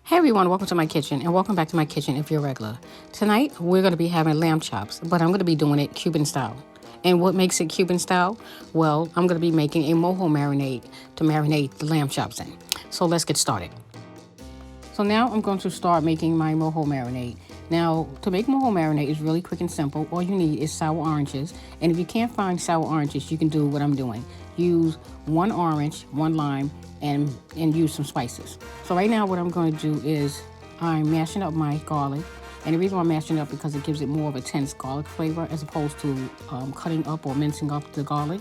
Hey everyone, welcome to my kitchen and welcome back to my kitchen if you're regular. Tonight we're going to be having lamb chops, but I'm going to be doing it Cuban style. And what makes it Cuban style? Well, I'm going to be making a mojo marinade to marinate the lamb chops in. So let's get started. So now I'm going to start making my mojo marinade. Now, to make mojo marinade is really quick and simple. All you need is sour oranges. And if you can't find sour oranges, you can do what I'm doing. Use one orange, one lime, and use some spices. So right now what I'm going to do is I'm mashing up my garlic. And the reason why I'm mashing it up because it gives it more of a tense garlic flavor as opposed to cutting up or mincing up the garlic.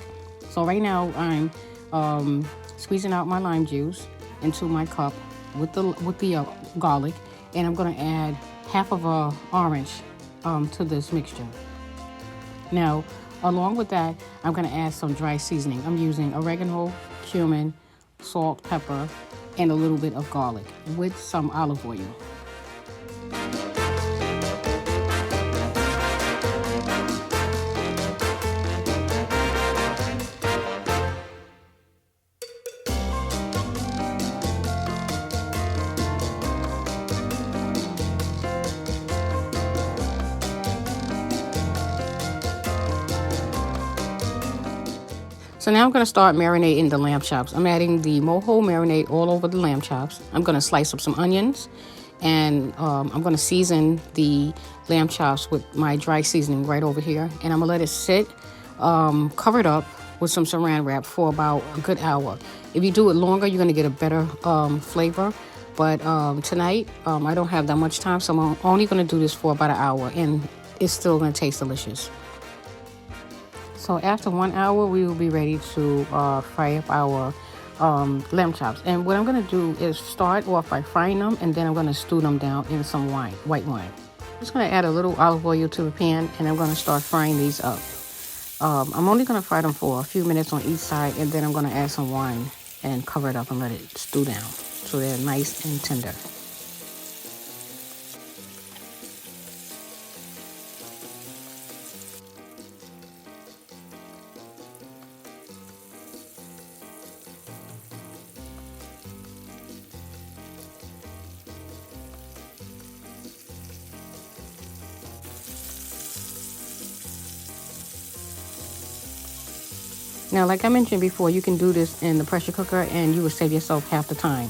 So right now I'm squeezing out my lime juice into my cup with the garlic, and I'm going to add half of a orange to this mixture. Now, along with that, I'm going to add some dry seasoning. I'm using oregano, cumin, salt, pepper, and a little bit of garlic with some olive oil. So now I'm going to start marinating the lamb chops. I'm adding the mojo marinade all over the lamb chops. I'm going to slice up some onions, and I'm going to season the lamb chops with my dry seasoning right over here. And I'm going to let it sit covered up with some saran wrap for about a good hour. If you do it longer, you're going to get a better flavor. But tonight, I don't have that much time, so I'm only going to do this for about an hour, and it's still going to taste delicious. So after 1 hour, we will be ready to fry up our lamb chops. And what I'm going to do is start off by frying them, and then I'm going to stew them down in some white wine. I'm just going to add a little olive oil to the pan, and I'm going to start frying these up. I'm only going to fry them for a few minutes on each side, and then I'm going to add some wine and cover it up and let it stew down so they're nice and tender. Now, like I mentioned before, you can do this in the pressure cooker and you will save yourself half the time.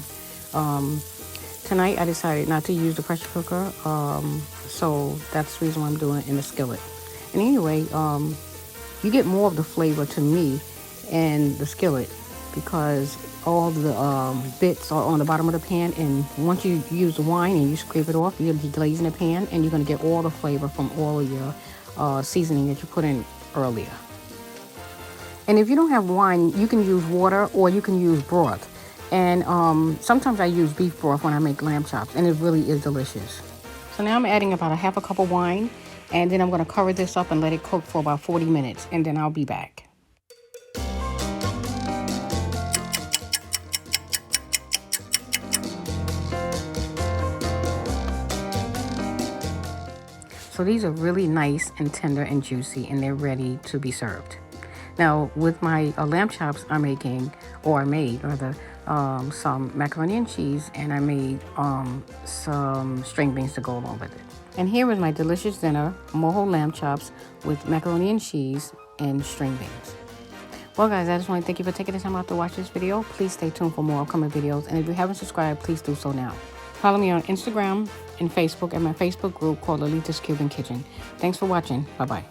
Tonight, I decided not to use the pressure cooker, so that's the reason why I'm doing it in the skillet. And anyway, you get more of the flavor to me in the skillet because all the bits are on the bottom of the pan, and once you use the wine and you scrape it off, you'll be glazing the pan, and you're going to get all the flavor from all of your seasoning that you put in earlier. And if you don't have wine, you can use water or you can use broth. And sometimes I use beef broth when I make lamb chops, and it really is delicious. So now I'm adding about a half a cup of wine, and then I'm going to cover this up and let it cook for about 40 minutes, and then I'll be back. So these are really nice and tender and juicy, and they're ready to be served. Now, with my lamb chops, I made some macaroni and cheese, and I made some string beans to go along with it. And here is my delicious dinner, mojo lamb chops with macaroni and cheese and string beans. Well, guys, I just want to thank you for taking the time out to watch this video. Please stay tuned for more upcoming videos, and if you haven't subscribed, please do so now. Follow me on Instagram and Facebook at my Facebook group called Lolita's Cuban Kitchen. Thanks for watching. Bye-bye.